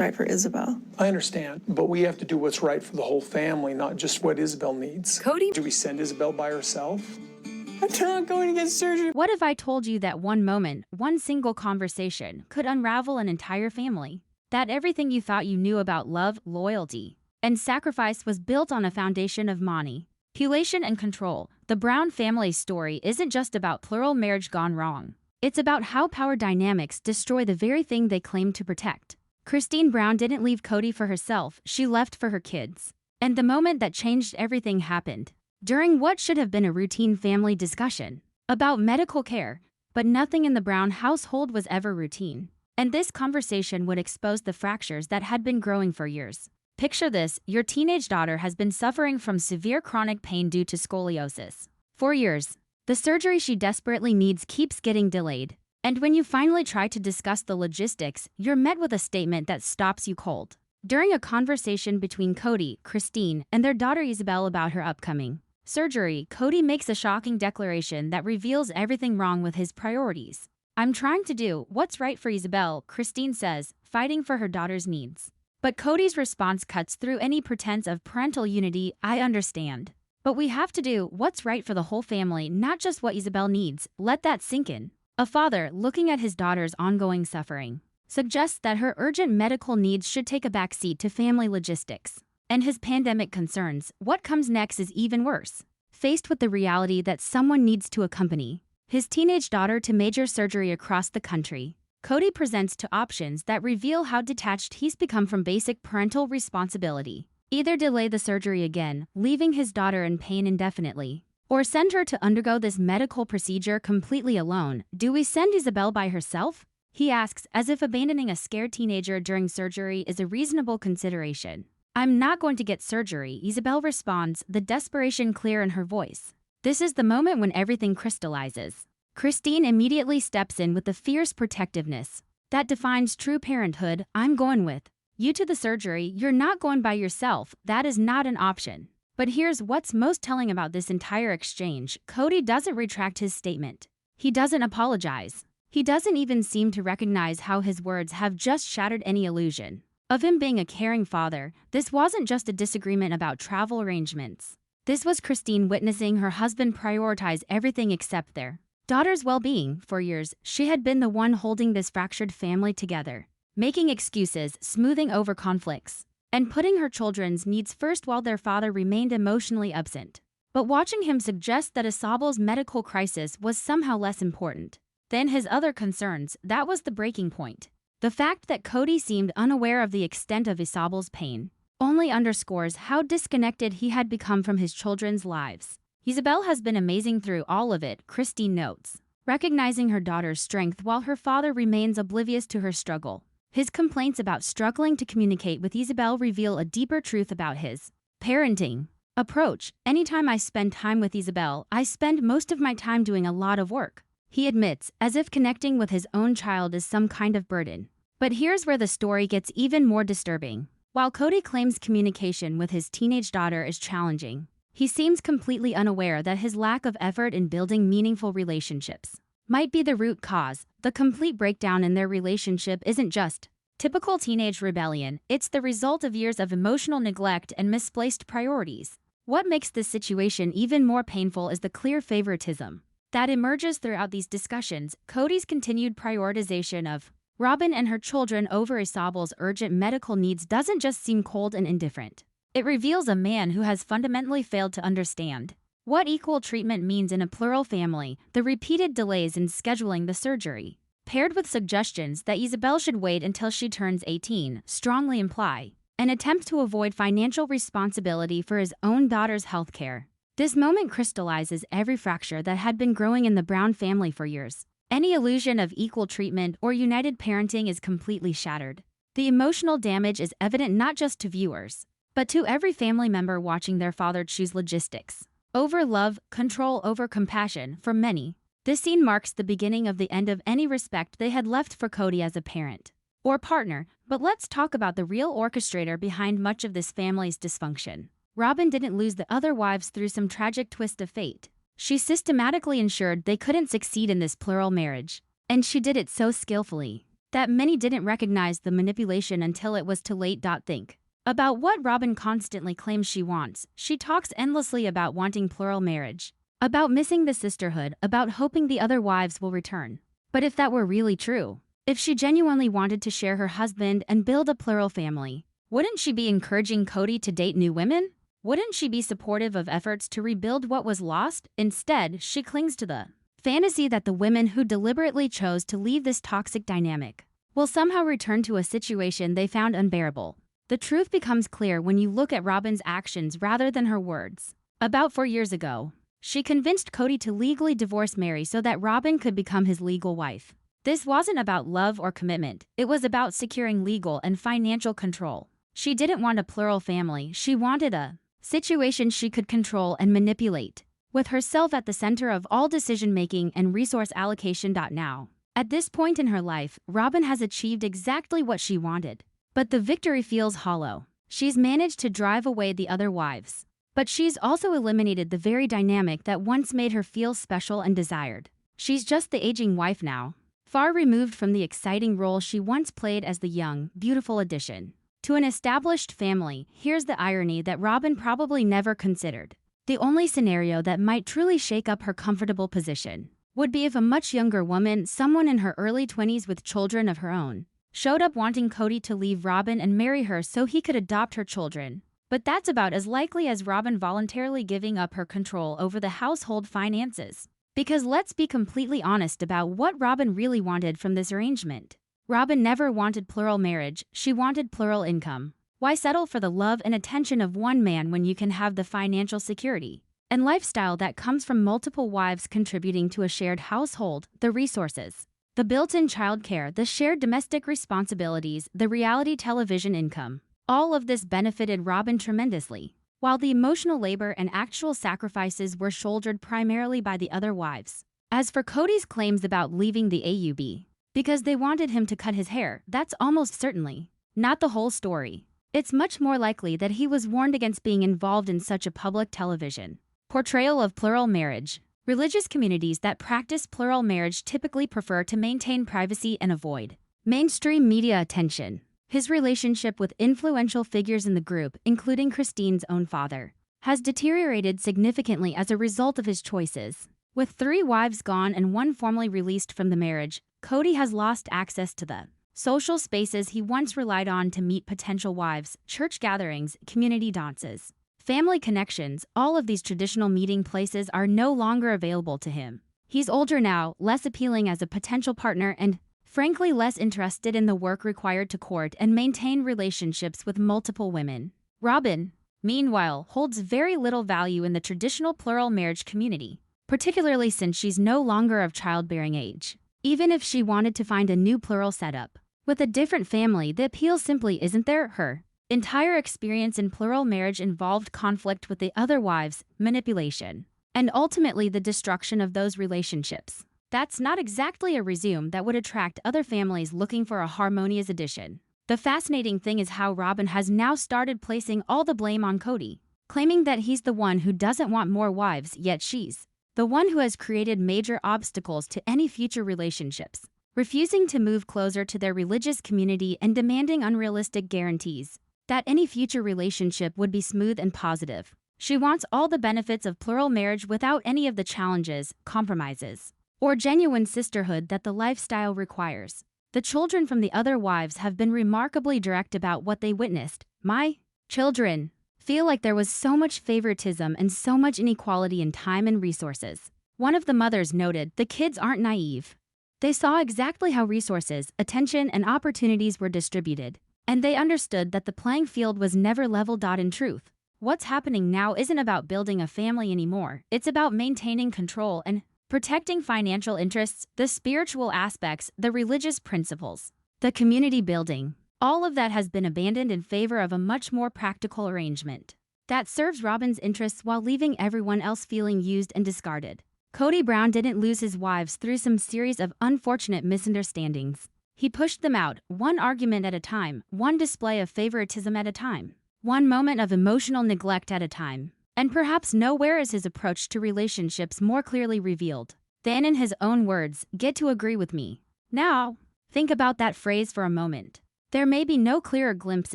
right for Isabelle. I understand, but we have to do what's right for the whole family, not just what Isabelle needs. Kody? Do we send Isabelle by herself? I'm not going to get surgery. What if I told you that one moment, one single conversation, could unravel an entire family? That everything you thought you knew about love, loyalty, and sacrifice was built on a foundation of manipulation and control. The Brown family's story isn't just about plural marriage gone wrong. It's about how power dynamics destroy the very thing they claim to protect. Christine Brown didn't leave Kody for herself, she left for her kids. And the moment that changed everything happened during what should have been a routine family discussion about medical care, but nothing in the Brown household was ever routine. And this conversation would expose the fractures that had been growing for years. Picture this, your teenage daughter has been suffering from severe chronic pain due to scoliosis. For years, the surgery she desperately needs keeps getting delayed. And when you finally try to discuss the logistics, you're met with a statement that stops you cold. During a conversation between Kody, Christine, and their daughter Isabelle about her upcoming surgery, Kody makes a shocking declaration that reveals everything wrong with his priorities. I'm trying to do what's right for Isabelle, Christine says, fighting for her daughter's needs. But Kody's response cuts through any pretense of parental unity. I understand. But we have to do what's right for the whole family, not just what Isabelle needs. Let that sink in. A father, looking at his daughter's ongoing suffering, suggests that her urgent medical needs should take a backseat to family logistics. And his pandemic concerns, what comes next is even worse. Faced with the reality that someone needs to accompany his teenage daughter to major surgery across the country, Kody presents two options that reveal how detached he's become from basic parental responsibility. Either delay the surgery again, leaving his daughter in pain indefinitely, or send her to undergo this medical procedure completely alone. Do we send Isabelle by herself? He asks, as if abandoning a scared teenager during surgery is a reasonable consideration. I'm not going to get surgery, Isabelle responds, the desperation clear in her voice. This is the moment when everything crystallizes. Christine immediately steps in with the fierce protectiveness that defines true parenthood. I'm going with you to the surgery. You're not going by yourself. That is not an option. But here's what's most telling about this entire exchange. Kody doesn't retract his statement. He doesn't apologize. He doesn't even seem to recognize how his words have just shattered any illusion of him being a caring father. This wasn't just a disagreement about travel arrangements. This was Christine witnessing her husband prioritize everything except their daughter's well-being. For years, she had been the one holding this fractured family together, making excuses, smoothing over conflicts, and putting her children's needs first while their father remained emotionally absent. But watching him suggest that Isabelle's medical crisis was somehow less important than his other concerns, that was the breaking point. The fact that Kody seemed unaware of the extent of Isabelle's pain only underscores how disconnected he had become from his children's lives. Isabelle has been amazing through all of it, Christine notes, recognizing her daughter's strength while her father remains oblivious to her struggle. His complaints about struggling to communicate with Isabelle reveal a deeper truth about his parenting approach. Anytime I spend time with Isabelle, I spend most of my time doing a lot of work, he admits, as if connecting with his own child is some kind of burden. But here's where the story gets even more disturbing. While Kody claims communication with his teenage daughter is challenging, he seems completely unaware that his lack of effort in building meaningful relationships might be the root cause. The complete breakdown in their relationship isn't just typical teenage rebellion, it's the result of years of emotional neglect and misplaced priorities. What makes this situation even more painful is the clear favoritism that emerges throughout these discussions. Kody's continued prioritization of Robyn and her children over Isabelle's urgent medical needs doesn't just seem cold and indifferent. It reveals a man who has fundamentally failed to understand what equal treatment means in a plural family. The repeated delays in scheduling the surgery, paired with suggestions that Isabelle should wait until she turns 18, strongly imply an attempt to avoid financial responsibility for his own daughter's health care. This moment crystallizes every fracture that had been growing in the Brown family for years. Any illusion of equal treatment or united parenting is completely shattered. The emotional damage is evident not just to viewers, but to every family member watching their father choose logistics over love, control over compassion. For many, this scene marks the beginning of the end of any respect they had left for Kody as a parent or partner. But let's talk about the real orchestrator behind much of this family's dysfunction. Robyn didn't lose the other wives through some tragic twist of fate. She systematically ensured they couldn't succeed in this plural marriage, and she did it so skillfully that many didn't recognize the manipulation until it was too late. Think about what Robyn constantly claims she wants. She talks endlessly about wanting plural marriage, about missing the sisterhood, about hoping the other wives will return. But if that were really true, if she genuinely wanted to share her husband and build a plural family, wouldn't she be encouraging Kody to date new women? Wouldn't she be supportive of efforts to rebuild what was lost? Instead, she clings to the fantasy that the women who deliberately chose to leave this toxic dynamic will somehow return to a situation they found unbearable. The truth becomes clear when you look at Robyn's actions rather than her words. About 4 years ago, she convinced Kody to legally divorce Mary so that Robyn could become his legal wife. This wasn't about love or commitment, it was about securing legal and financial control. She didn't want a plural family, she wanted a situation she could control and manipulate, with herself at the center of all decision-making and resource allocation. Now, at this point in her life, Robyn has achieved exactly what she wanted. But the victory feels hollow. She's managed to drive away the other wives, but she's also eliminated the very dynamic that once made her feel special and desired. She's just the aging wife now, far removed from the exciting role she once played as the young, beautiful addition to an established family. Here's the irony that Robyn probably never considered. The only scenario that might truly shake up her comfortable position would be if a much younger woman, someone in her early 20s with children of her own, showed up wanting Kody to leave Robyn and marry her so he could adopt her children. But that's about as likely as Robyn voluntarily giving up her control over the household finances. Because let's be completely honest about what Robyn really wanted from this arrangement. Robyn never wanted plural marriage, she wanted plural income. Why settle for the love and attention of one man when you can have the financial security and lifestyle that comes from multiple wives contributing to a shared household, the resources, the built-in childcare, the shared domestic responsibilities, the reality television income? All of this benefited Robyn tremendously, while the emotional labor and actual sacrifices were shouldered primarily by the other wives. As for Kody's claims about leaving the AUB because they wanted him to cut his hair, that's almost certainly not the whole story. It's much more likely that he was warned against being involved in such a public television portrayal of plural marriage. Religious communities that practice plural marriage typically prefer to maintain privacy and avoid mainstream media attention. His relationship with influential figures in the group, including Christine's own father, has deteriorated significantly as a result of his choices. With 3 wives gone and 1 formally released from the marriage, Kody has lost access to the social spaces he once relied on to meet potential wives, church gatherings, community dances, family connections. All of these traditional meeting places are no longer available to him. He's older now, less appealing as a potential partner, and frankly less interested in the work required to court and maintain relationships with multiple women. Robyn, meanwhile, holds very little value in the traditional plural marriage community, particularly since she's no longer of childbearing age. Even if she wanted to find a new plural setup with a different family, the appeal simply isn't there. Her entire experience in plural marriage involved conflict with the other wives, manipulation, and ultimately the destruction of those relationships. That's not exactly a resume that would attract other families looking for a harmonious addition. The fascinating thing is how Robyn has now started placing all the blame on Kody, claiming that he's the one who doesn't want more wives, yet she's the one who has created major obstacles to any future relationships, refusing to move closer to their religious community and demanding unrealistic guarantees that any future relationship would be smooth and positive. She wants all the benefits of plural marriage without any of the challenges, compromises, or genuine sisterhood that the lifestyle requires. The children from the other wives have been remarkably direct about what they witnessed. "My children feel like there was so much favoritism and so much inequality in time and resources." One of the mothers noted, "The kids aren't naive. They saw exactly how resources, attention, and opportunities were distributed, and they understood that the playing field was never leveled. In truth, what's happening now isn't about building a family anymore. It's about maintaining control and protecting financial interests, the spiritual aspects, the religious principles, the community building. All of that has been abandoned in favor of a much more practical arrangement that serves Robyn's interests while leaving everyone else feeling used and discarded." Kody Brown didn't lose his wives through some series of unfortunate misunderstandings. He pushed them out, one argument at a time, one display of favoritism at a time, one moment of emotional neglect at a time. And perhaps nowhere is his approach to relationships more clearly revealed than in his own words, "Get to agree with me now." Think about that phrase for a moment. There may be no clearer glimpse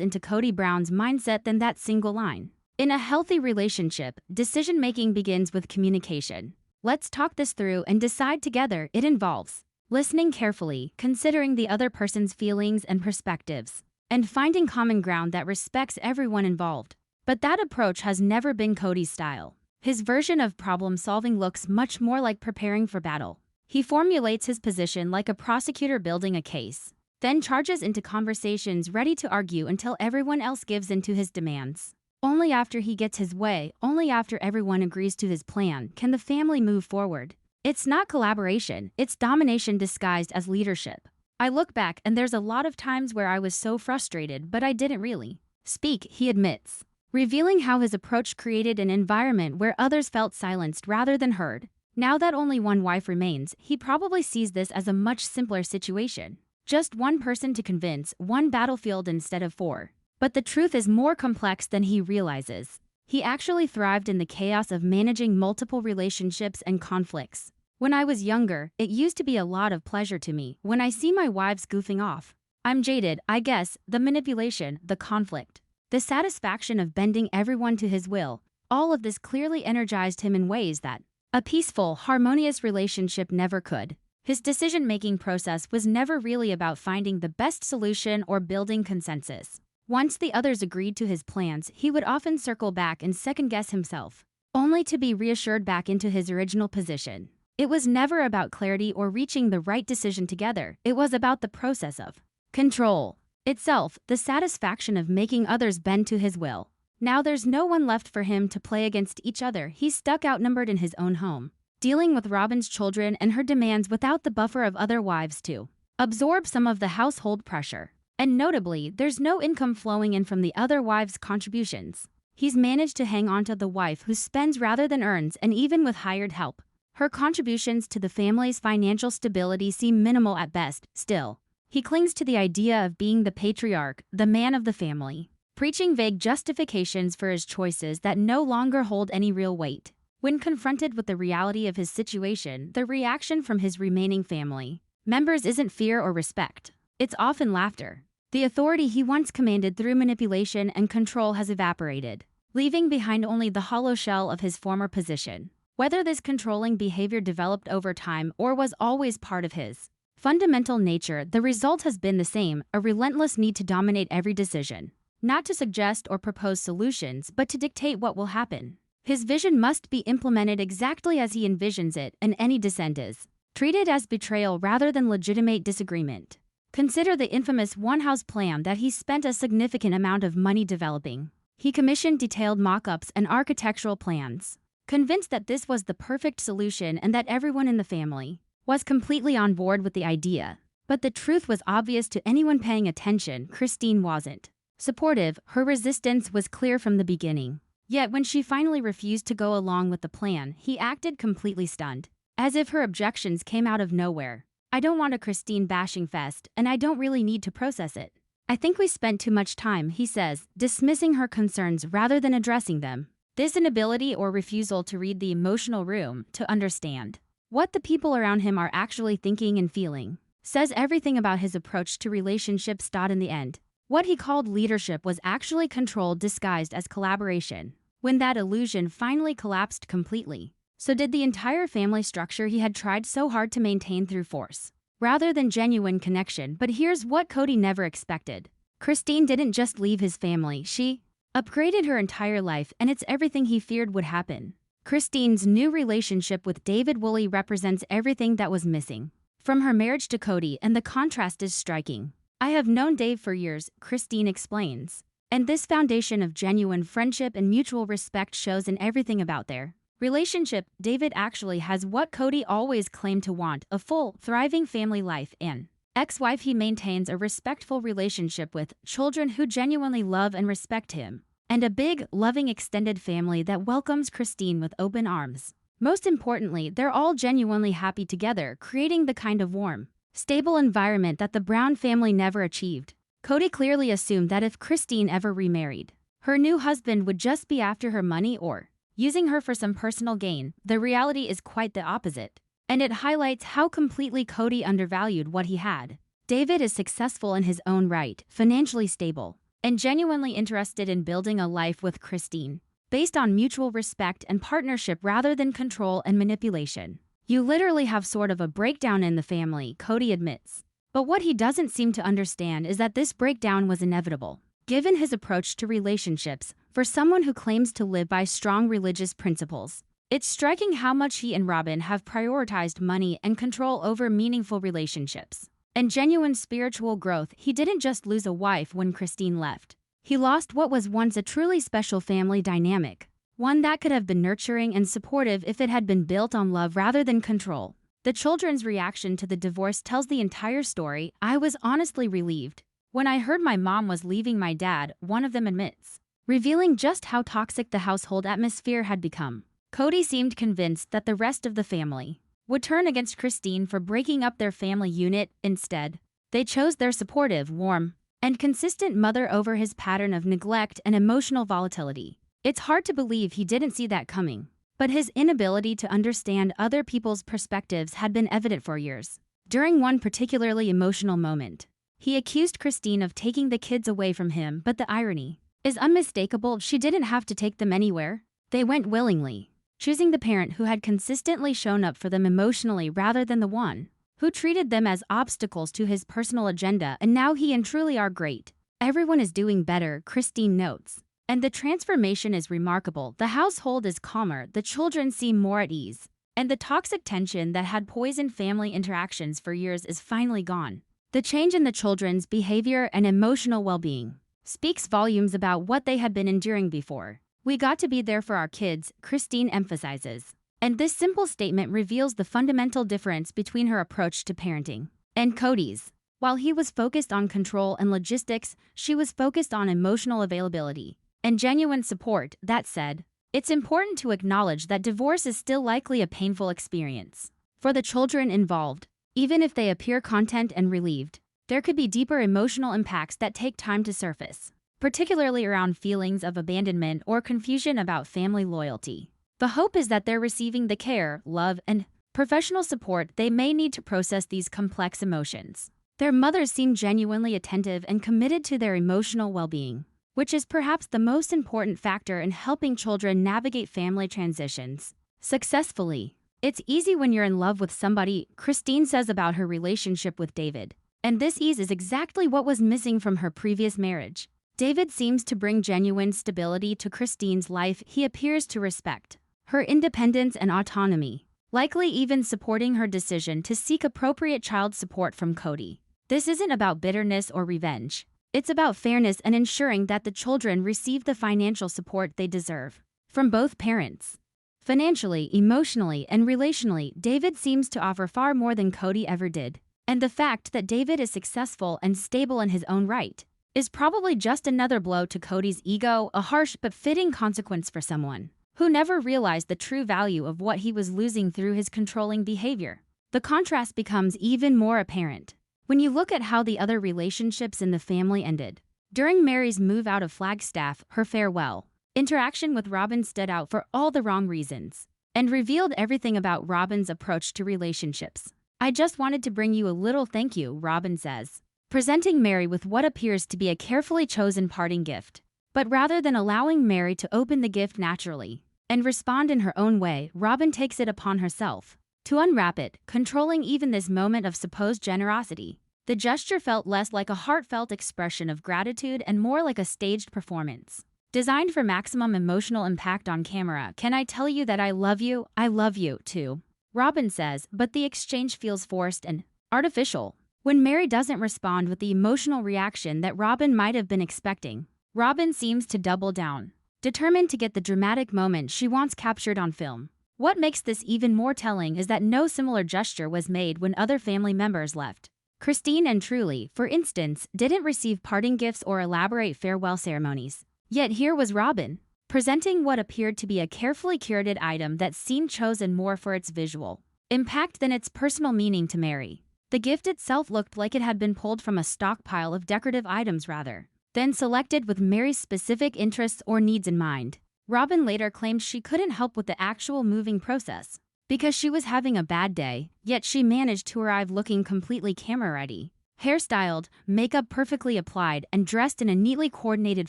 into Kody Brown's mindset than that single line. In a healthy relationship, decision-making begins with communication. Let's talk this through and decide together. It involves listening carefully, considering the other person's feelings and perspectives, and finding common ground that respects everyone involved. But that approach has never been Kody's style. His version of problem-solving looks much more like preparing for battle. He formulates his position like a prosecutor building a case, then charges into conversations ready to argue until everyone else gives in to his demands. Only after he gets his way, only after everyone agrees to his plan, can the family move forward. It's not collaboration, it's domination disguised as leadership. I look back and there's a lot of times where I was so frustrated, but I didn't really speak, he admits, revealing how his approach created an environment where others felt silenced rather than heard. Now that only one wife remains, he probably sees this as a much simpler situation. Just one person to convince, one battlefield instead of four. But the truth is more complex than he realizes. He actually thrived in the chaos of managing multiple relationships and conflicts. When I was younger, it used to be a lot of pleasure to me when I see my wives goofing off. I'm jaded, I guess, the manipulation, the conflict, the satisfaction of bending everyone to his will. All of this clearly energized him in ways that a peaceful, harmonious relationship never could. His decision-making process was never really about finding the best solution or building consensus. Once the others agreed to his plans, he would often circle back and second-guess himself, only to be reassured back into his original position. It was never about clarity or reaching the right decision together. It was about the process of control itself, the satisfaction of making others bend to his will. Now there's no one left for him to play against each other. He's stuck outnumbered in his own home, dealing with Robyn's children and her demands without the buffer of other wives to absorb some of the household pressure. And notably, there's no income flowing in from the other wives' contributions. He's managed to hang on to the wife who spends rather than earns, and even with hired help, her contributions to the family's financial stability seem minimal at best. Still, he clings to the idea of being the patriarch, the man of the family, preaching vague justifications for his choices that no longer hold any real weight. When confronted with the reality of his situation, the reaction from his remaining family members isn't fear or respect. It's often laughter. The authority he once commanded through manipulation and control has evaporated, leaving behind only the hollow shell of his former position. Whether this controlling behavior developed over time or was always part of his fundamental nature, the result has been the same: a relentless need to dominate every decision. Not to suggest or propose solutions, but to dictate what will happen. His vision must be implemented exactly as he envisions it, and any dissent is treated as betrayal rather than legitimate disagreement. Consider the infamous one-house plan that he spent a significant amount of money developing. He commissioned detailed mock-ups and architectural plans, convinced that this was the perfect solution and that everyone in the family was completely on board with the idea. But the truth was obvious to anyone paying attention: Christine wasn't supportive. Her resistance was clear from the beginning. Yet when she finally refused to go along with the plan, he acted completely stunned, as if her objections came out of nowhere. I don't want a Christine bashing fest, and I don't really need to process it. I think we spent too much time, he says, dismissing her concerns rather than addressing them. This inability or refusal to read the emotional room, to understand what the people around him are actually thinking and feeling, says everything about his approach to relationships. In the end, what he called leadership was actually control disguised as collaboration. When that illusion finally collapsed completely, so did the entire family structure he had tried so hard to maintain through force, rather than genuine connection. But here's what Kody never expected. Christine didn't just leave his family, she upgraded her entire life, and it's everything he feared would happen. Christine's new relationship with David Woolley represents everything that was missing from her marriage to Kody, and the contrast is striking. I have known Dave for years, Christine explains, and this foundation of genuine friendship and mutual respect shows in everything about their relationship. David actually has what Kody always claimed to want: a full, thriving family life. An ex-wife he maintains a respectful relationship with, children who genuinely love and respect him, and a big, loving extended family that welcomes Christine with open arms. Most importantly, they're all genuinely happy together, creating the kind of warm, stable environment that the Brown family never achieved. Kody clearly assumed that if Christine ever remarried, her new husband would just be after her money or using her for some personal gain. The reality is quite the opposite, and it highlights how completely Kody undervalued what he had. David is successful in his own right, financially stable, and genuinely interested in building a life with Christine, based on mutual respect and partnership rather than control and manipulation. You literally have sort of a breakdown in the family, Kody admits. But what he doesn't seem to understand is that this breakdown was inevitable, given his approach to relationships. For someone who claims to live by strong religious principles, it's striking how much he and Robyn have prioritized money and control over meaningful relationships and genuine spiritual growth. He didn't just lose a wife when Christine left. He lost what was once a truly special family dynamic, one that could have been nurturing and supportive if it had been built on love rather than control. The children's reaction to the divorce tells the entire story. "I was honestly relieved when I heard my mom was leaving my dad," one of them admits, revealing just how toxic the household atmosphere had become. Kody seemed convinced that the rest of the family would turn against Christine for breaking up their family unit. Instead, they chose their supportive, warm, and consistent mother over his pattern of neglect and emotional volatility. It's hard to believe he didn't see that coming, but his inability to understand other people's perspectives had been evident for years. During one particularly emotional moment, he accused Christine of taking the kids away from him, but the irony is unmistakable. She didn't have to take them anywhere. They went willingly, choosing the parent who had consistently shown up for them emotionally rather than the one who treated them as obstacles to his personal agenda. And now he and truly are great. Everyone is doing better, Christine notes. And the transformation is remarkable. The household is calmer, the children seem more at ease, and the toxic tension that had poisoned family interactions for years is finally gone. The change in the children's behavior and emotional well-being speaks volumes about what they had been enduring before. "We got to be there for our kids," Christine emphasizes. And this simple statement reveals the fundamental difference between her approach to parenting and Kody's. While he was focused on control and logistics, she was focused on emotional availability and genuine support. That said, it's important to acknowledge that divorce is still likely a painful experience for the children involved. Even if they appear content and relieved, there could be deeper emotional impacts that take time to surface, particularly around feelings of abandonment or confusion about family loyalty. The hope is that they're receiving the care, love, and professional support they may need to process these complex emotions. Their mothers seem genuinely attentive and committed to their emotional well-being, which is perhaps the most important factor in helping children navigate family transitions successfully. "It's easy when you're in love with somebody," Christine says about her relationship with David. And this ease is exactly what was missing from her previous marriage. David seems to bring genuine stability to Christine's life. He appears to respect her independence and autonomy, likely even supporting her decision to seek appropriate child support from Kody. This isn't about bitterness or revenge. It's about fairness and ensuring that the children receive the financial support they deserve from both parents. Financially, emotionally, and relationally, David seems to offer far more than Kody ever did. And the fact that David is successful and stable in his own right is probably just another blow to Kody's ego, a harsh but fitting consequence for someone who never realized the true value of what he was losing through his controlling behavior. The contrast becomes even more apparent when you look at how the other relationships in the family ended. During Mary's move out of Flagstaff, her farewell interaction with Robyn stood out for all the wrong reasons and revealed everything about Robyn's approach to relationships. "I just wanted to bring you a little thank you," Robyn says, presenting Mary with what appears to be a carefully chosen parting gift. But rather than allowing Mary to open the gift naturally and respond in her own way, Robyn takes it upon herself to unwrap it, controlling even this moment of supposed generosity. The gesture felt less like a heartfelt expression of gratitude and more like a staged performance, designed for maximum emotional impact on camera. "Can I tell you that I love you? I love you, too," Robyn says, but the exchange feels forced and artificial. When Mary doesn't respond with the emotional reaction that Robyn might have been expecting, Robyn seems to double down, determined to get the dramatic moment she wants captured on film. What makes this even more telling is that no similar gesture was made when other family members left. Christine and Truly, for instance, didn't receive parting gifts or elaborate farewell ceremonies. Yet here was Robyn, presenting what appeared to be a carefully curated item that seemed chosen more for its visual impact than its personal meaning to Mary. The gift itself looked like it had been pulled from a stockpile of decorative items rather than selected with Mary's specific interests or needs in mind. Robyn later claimed she couldn't help with the actual moving process because she was having a bad day, yet she managed to arrive looking completely camera-ready. Hairstyled, makeup perfectly applied, and dressed in a neatly coordinated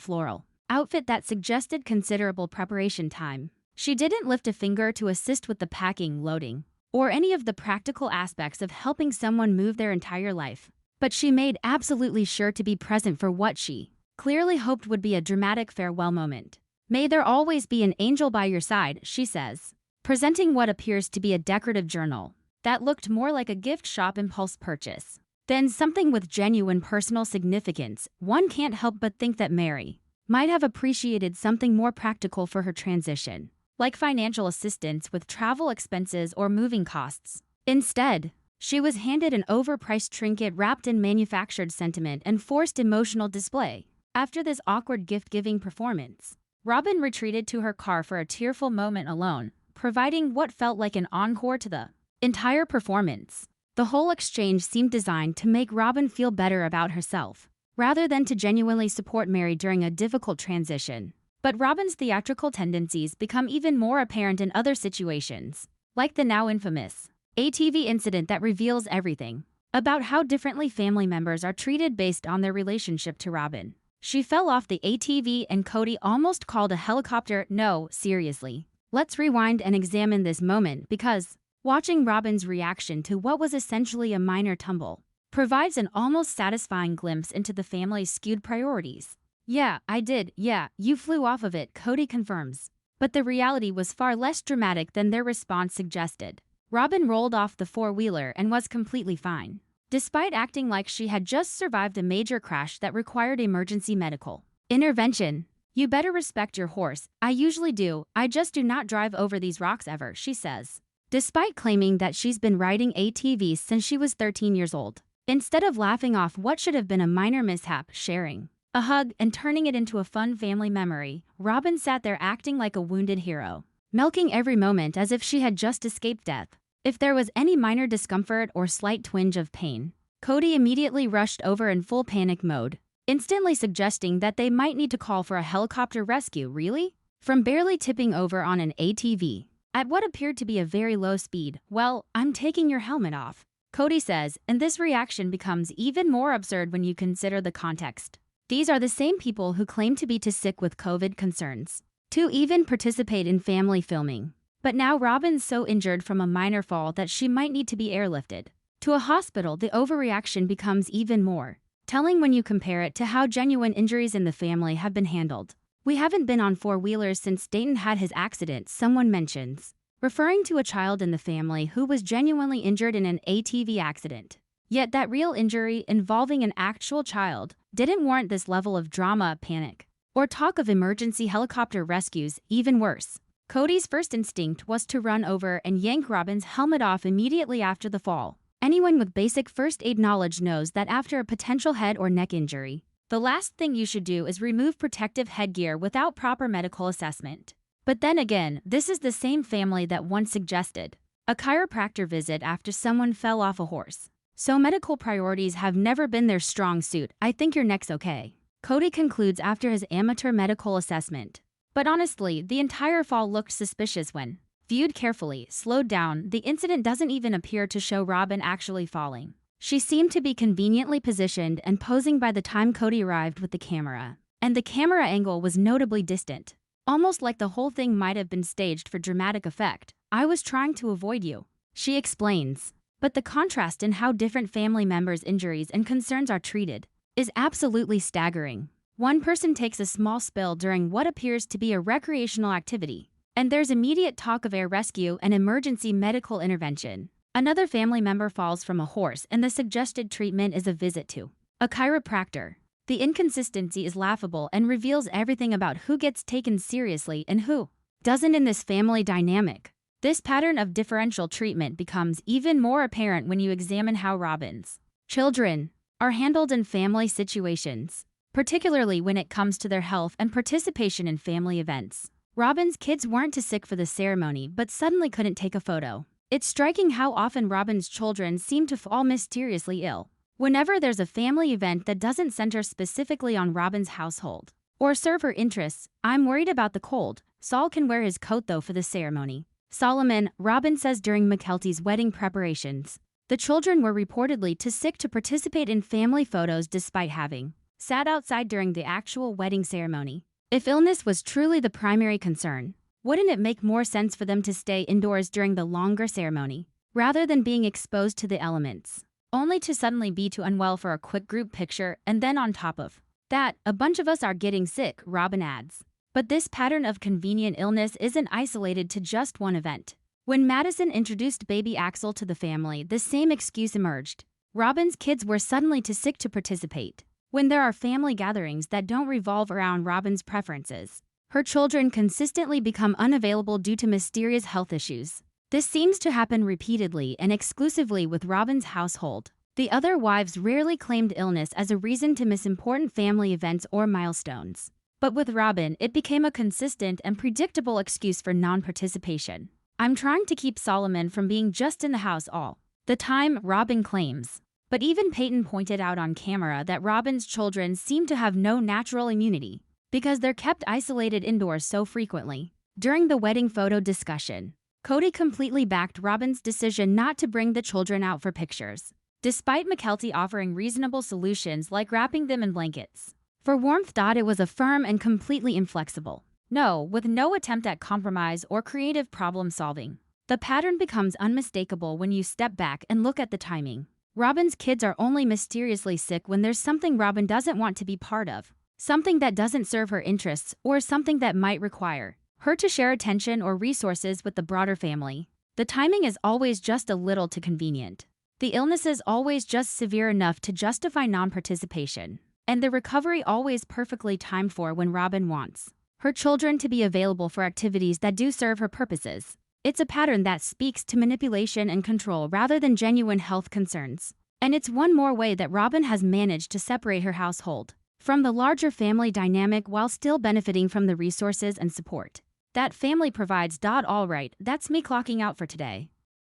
floral outfit that suggested considerable preparation time. She didn't lift a finger to assist with the packing, loading, or any of the practical aspects of helping someone move their entire life. But she made absolutely sure to be present for what she clearly hoped would be a dramatic farewell moment. "May there always be an angel by your side," she says, presenting what appears to be a decorative journal that looked more like a gift shop impulse purchase than something with genuine personal significance. One can't help but think that Mary might have appreciated something more practical for her transition, like financial assistance with travel expenses or moving costs. Instead, she was handed an overpriced trinket wrapped in manufactured sentiment and forced emotional display. After this awkward gift-giving performance, Robyn retreated to her car for a tearful moment alone, providing what felt like an encore to the entire performance. The whole exchange seemed designed to make Robyn feel better about herself, rather than to genuinely support Mary during a difficult transition. But Robyn's theatrical tendencies become even more apparent in other situations, like the now infamous ATV incident that reveals everything about how differently family members are treated based on their relationship to Robyn. She fell off the ATV and Kody almost called a helicopter. No, seriously. Let's rewind and examine this moment, because watching Robyn's reaction to what was essentially a minor tumble provides an almost satisfying glimpse into the family's skewed priorities. "Yeah, I did. Yeah, you flew off of it," Kody confirms. But the reality was far less dramatic than their response suggested. Robyn rolled off the four-wheeler and was completely fine, despite acting like she had just survived a major crash that required emergency medical intervention. "You better respect your horse." "I usually do. I just do not drive over these rocks ever," she says, despite claiming that she's been riding ATVs since she was 13 years old. Instead of laughing off what should have been a minor mishap, sharing a hug, and turning it into a fun family memory, Robyn sat there acting like a wounded hero, milking every moment as if she had just escaped death. If there was any minor discomfort or slight twinge of pain, Kody immediately rushed over in full panic mode, instantly suggesting that they might need to call for a helicopter rescue. Really? From barely tipping over on an ATV at what appeared to be a very low speed, "Well, I'm taking your helmet off," Kody says, and this reaction becomes even more absurd when you consider the context. These are the same people who claim to be too sick with COVID concerns to even participate in family filming. But now Robyn's so injured from a minor fall that she might need to be airlifted to a hospital. The overreaction becomes even more telling when you compare it to how genuine injuries in the family have been handled. "We haven't been on four-wheelers since Dayton had his accident," someone mentions, referring to a child in the family who was genuinely injured in an ATV accident. Yet that real injury involving an actual child didn't warrant this level of drama, panic, or talk of emergency helicopter rescues. Even worse, Kody's first instinct was to run over and yank Robyn's helmet off immediately after the fall. Anyone with basic first aid knowledge knows that after a potential head or neck injury, the last thing you should do is remove protective headgear without proper medical assessment. But then again, this is the same family that once suggested a chiropractor visit after someone fell off a horse. So medical priorities have never been their strong suit. "I think your neck's okay," Kody concludes after his amateur medical assessment. But honestly, the entire fall looked suspicious when viewed carefully. Slowed down, the incident doesn't even appear to show Robyn actually falling. She seemed to be conveniently positioned and posing by the time Kody arrived with the camera. And the camera angle was notably distant, almost like the whole thing might have been staged for dramatic effect. "I was trying to avoid you," she explains. But the contrast in how different family members' injuries and concerns are treated is absolutely staggering. One person takes a small spill during what appears to be a recreational activity, and there's immediate talk of air rescue and emergency medical intervention. Another family member falls from a horse, and the suggested treatment is a visit to a chiropractor. The inconsistency is laughable and reveals everything about who gets taken seriously and who doesn't in this family dynamic. This pattern of differential treatment becomes even more apparent when you examine how Robyn's children are handled in family situations, particularly when it comes to their health and participation in family events. Robyn's kids weren't too sick for the ceremony but suddenly couldn't take a photo. It's striking how often Robyn's children seem to fall mysteriously ill whenever there's a family event that doesn't center specifically on Robyn's household or serve her interests. "I'm worried about the cold. Saul can wear his coat though for the ceremony." Solomon, Robyn says during McKelty's wedding preparations. The children were reportedly too sick to participate in family photos despite having sat outside during the actual wedding ceremony. If illness was truly the primary concern, wouldn't it make more sense for them to stay indoors during the longer ceremony, rather than being exposed to the elements, only to suddenly be too unwell for a quick group picture? And then on top of that, a bunch of us are getting sick, Robyn adds. But this pattern of convenient illness isn't isolated to just one event. When Madison introduced baby Axel to the family, the same excuse emerged. Robyn's kids were suddenly too sick to participate. When there are family gatherings that don't revolve around Robyn's preferences, her children consistently become unavailable due to mysterious health issues. This seems to happen repeatedly and exclusively with Robyn's household. The other wives rarely claimed illness as a reason to miss important family events or milestones. But with Robyn, it became a consistent and predictable excuse for non-participation. "I'm trying to keep Solomon from being just in the house all the time," Robyn claims. But even Peyton pointed out on camera that Robyn's children seem to have no natural immunity because they're kept isolated indoors so frequently. During the wedding photo discussion, Kody completely backed Robyn's decision not to bring the children out for pictures, despite McKelty offering reasonable solutions like wrapping them in blankets. For warmth, it was a firm and completely inflexible no, with no attempt at compromise or creative problem solving. The pattern becomes unmistakable when you step back and look at the timing. Robyn's kids are only mysteriously sick when there's something Robyn doesn't want to be part of, something that doesn't serve her interests, or something that might require her to share attention or resources with the broader family. The timing is always just a little too convenient. The illness is always just severe enough to justify non-participation, and the recovery always perfectly timed for when Robyn wants her children to be available for activities that do serve her purposes. It's a pattern that speaks to manipulation and control rather than genuine health concerns. And it's one more way that Robyn has managed to separate her household from the larger family dynamic while still benefiting from the resources and support that family provides. All right, that's me clocking out for today.